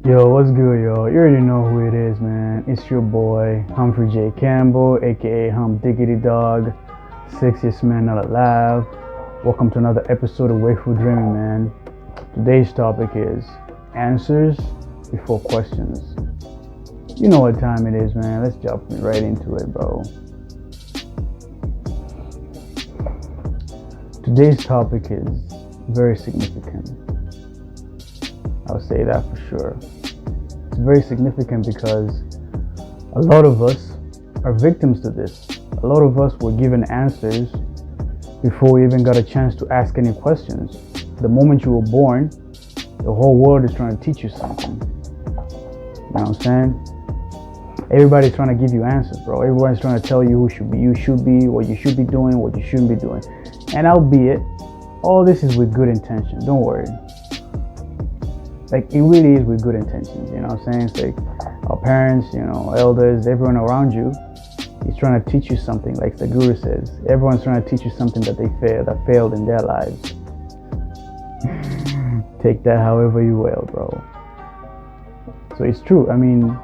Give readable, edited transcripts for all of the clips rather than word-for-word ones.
Yo, what's good, yo? You already know who it is, man. It's your boy, Humphrey J. Campbell, aka Hump Diggity Dog, sexiest man not alive. Welcome to another episode of Wakeful Dreaming, man. Today's topic is answers before questions. You know what time it is, man. Let's jump right into it, bro. Today's topic is very significant. I'll say that for sure. It's very significant because a lot of us are victims to this. A lot of us were given answers before we even got a chance to ask any questions. The moment you were born, the whole world is trying to teach you something. You know what I'm saying? Everybody's trying to give you answers, bro. Everyone's trying to tell you who you should be, what you should be doing, what you shouldn't be doing. And albeit, all this is with good intention. Don't worry. Like, it really is with good intentions, you know what I'm saying? It's like our parents, elders, everyone around you is trying to teach you something, like the guru says. Everyone's trying to teach you something that that failed in their lives. Take that however you will, bro. So it's true, and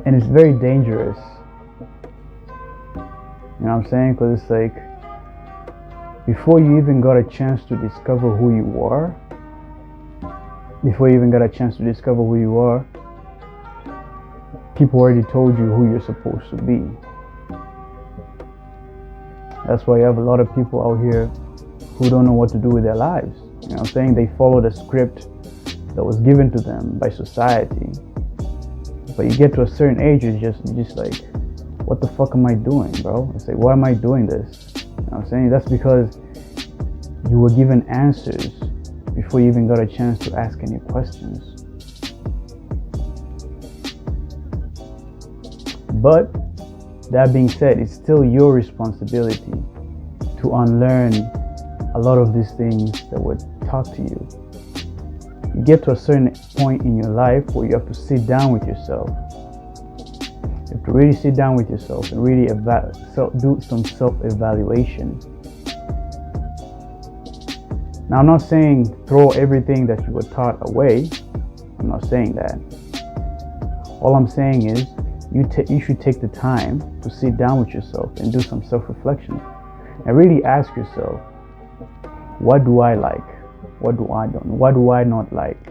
it's very dangerous. You know what I'm saying? Because it's like, before you even got a chance to discover who you are, people already told you who you're supposed to be. That's why you have a lot of people out here who don't know what to do with their lives. You know what I'm saying? They follow the script that was given to them by society. But you get to a certain age, you're just like, what the fuck am I doing, bro? It's like, why am I doing this? You know what I'm saying? That's because you were given answers before you even got a chance to ask any questions. But that being said, it's still your responsibility to unlearn a lot of these things that were taught to you. You get to a certain point in your life where you have to sit down with yourself. You have to really sit down with yourself and really do some self-evaluation. Now, I'm not saying throw everything that you were taught away. I'm not saying that. All I'm saying is you should take the time to sit down with yourself and do some self-reflection and really ask yourself, what do I like? What do I don't? What do I not like?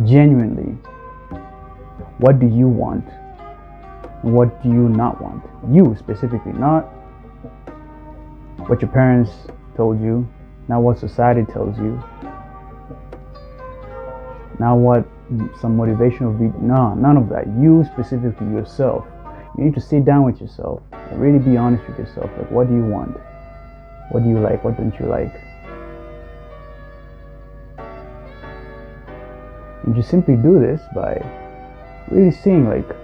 Genuinely, what do you want? And what do you not want? You specifically, not what your parents told you, not what society tells you, not what some motivational video. No, none of that. You specifically, yourself. You need to sit down with yourself and really be honest with yourself. Like, what do you want? What do you like? What don't you like? And you simply do this by really seeing, like,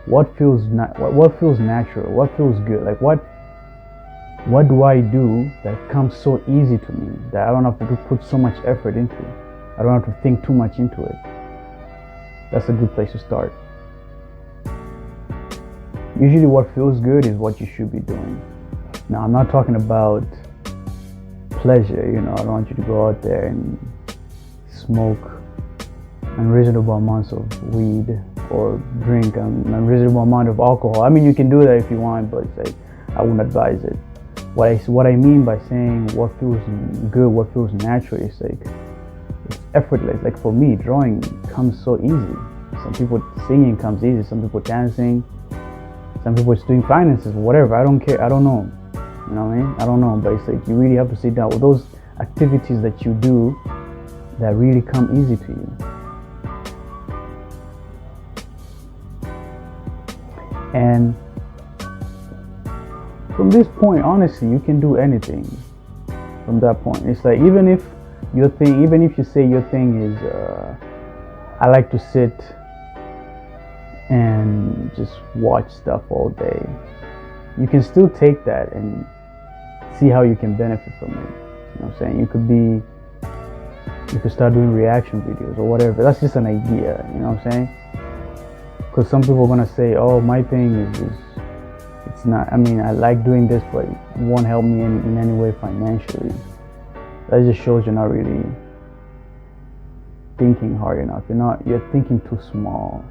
what feels natural, what feels good, like what do I do that comes so easy to me that I don't have to put so much effort into it. I don't have to think too much into it. That's a good place to start. Usually what feels good is what you should be doing. Now, I'm not talking about pleasure, I don't want you to go out there and smoke unreasonable amounts of weed or drink an unreasonable amount of alcohol. You can do that if you want, but it's like, I wouldn't advise it. What I mean by saying what feels good, what feels natural, is like, it's effortless. Like, for me, drawing comes so easy. Some people singing comes easy. Some people dancing. Some people doing finances, whatever. I don't care. I don't know. You know what I mean? I don't know. But it's like, you really have to sit down with those activities that you do that really come easy to you. And from this point, honestly, you can do anything from that point. It's like, even if you say your thing is, I like to sit and just watch stuff all day, you can still take that and see how you can benefit from it. You know what I'm saying? You could start doing reaction videos or whatever. That's just an idea, you know what I'm saying? Because some people are gonna say, oh, my thing is it's not, I like doing this, but it won't help me in any way financially. That just shows you're not really thinking hard enough. You're thinking too small.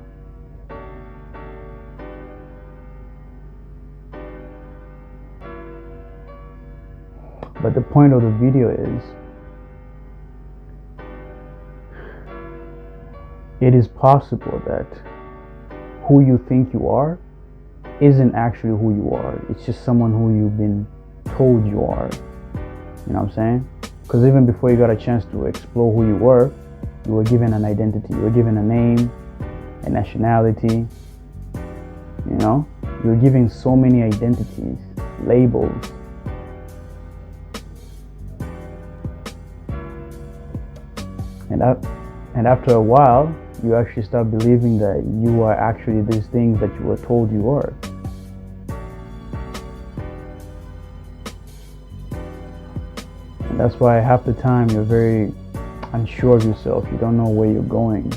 But the point of the video is, it is possible that who you think you are isn't actually who you are. It's just someone who you've been told you are. You know what I'm saying? Because even before you got a chance to explore who you were given an identity. You were given a name, a nationality. You know? You were given so many identities, labels. And after a while, you actually start believing that you are actually these things that you were told you are. And that's why half the time you're very unsure of yourself. You don't know where you're going.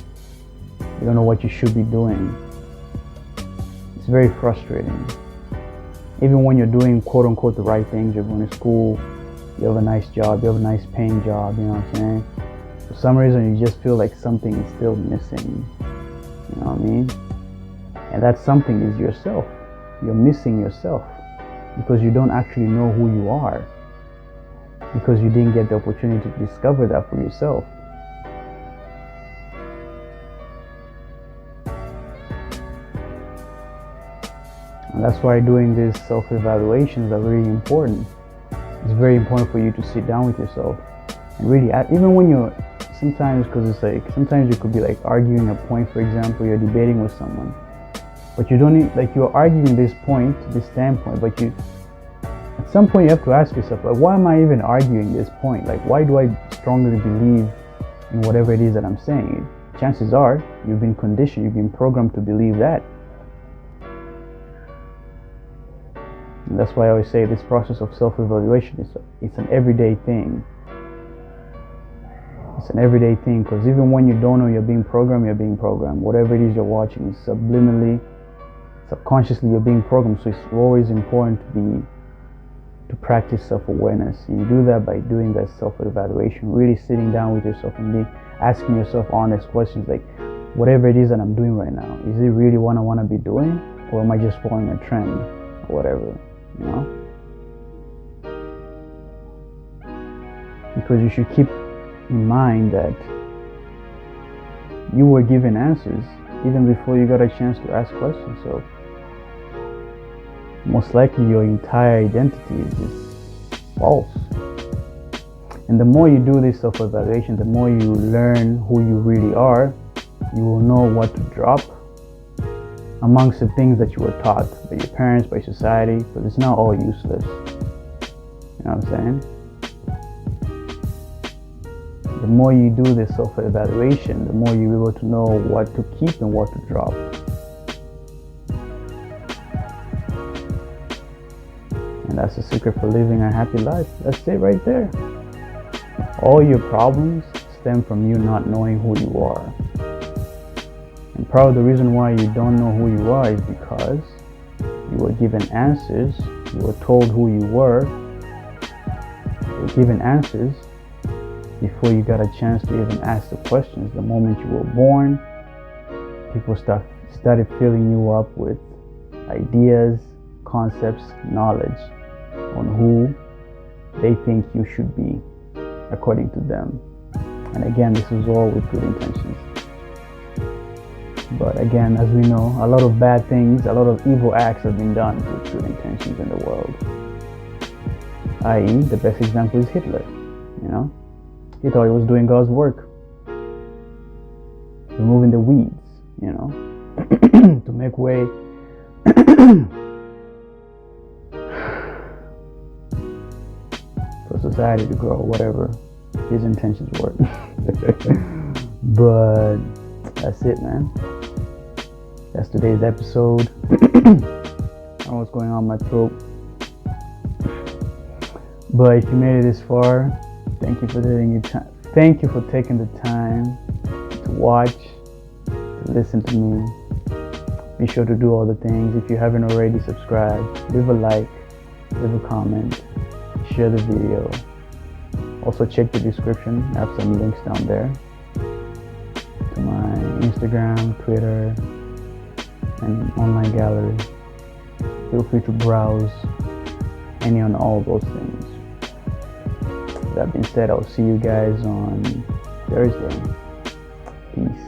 You don't know what you should be doing. It's very frustrating. Even when you're doing quote unquote the right things, you're going to school, you have a nice job, you have a nice paying job, you know what I'm saying? For some reason you just feel like something is still missing. You know what I mean? And that something is yourself. You're missing yourself because you don't actually know who you are, because you didn't get the opportunity to discover that for yourself. And that's why doing these self-evaluations are really important. It's very important for you to sit down with yourself and really, even when you're sometimes, because it's like sometimes you could be like arguing a point. For example, you're debating with someone, but you don't need, like, you're arguing this point, this standpoint, but you at some point you have to ask yourself, like, why am I even arguing this point? Like, why do I strongly believe in whatever it is that I'm saying? Chances are you've been conditioned, you've been programmed to believe that. And that's why I always say this process of self-evaluation it's an everyday thing. It's an everyday thing, because even when you don't know you're being programmed, you're being programmed. Whatever it is you're watching, subliminally, subconsciously, you're being programmed. So it's always important to practice self-awareness. And you do that by doing that self-evaluation, really sitting down with yourself and asking yourself honest questions like, whatever it is that I'm doing right now, is it really what I want to be doing, or am I just following a trend or whatever, you know? Because you should keep in mind that you were given answers even before you got a chance to ask questions. So most likely your entire identity is just false. And the more you do this self-evaluation, the more you learn who you really are, you will know what to drop amongst the things that you were taught by your parents, by society, because it's not all useless. You know what I'm saying? The more you do this self-evaluation, the more you're able to know what to keep and what to drop. And that's the secret for living a happy life. That's it right there. All your problems stem from you not knowing who you are. And probably the reason why you don't know who you are is because you were given answers, you were told who you were, you were given answers before you got a chance to even ask the questions. The moment you were born, people started filling you up with ideas, concepts, knowledge on who they think you should be according to them. And again, this is all with good intentions. But again, as we know, a lot of bad things, a lot of evil acts have been done with good intentions in the world. i.e., the best example is Hitler, you know? He thought he was doing God's work, removing the weeds, you know, to make way for society to grow, whatever his intentions were. But that's it, man. That's today's episode. I don't know what's going on in my throat. But if you made it this far, thank you for taking the time to watch, to listen to me. Be sure to do all the things. If you haven't already, subscribe, leave a like, leave a comment, share the video. Also check the description. I have some links down there to my Instagram, Twitter, and online gallery. Feel free to browse any and all those things. That being said, I'll see you guys on Thursday. Peace.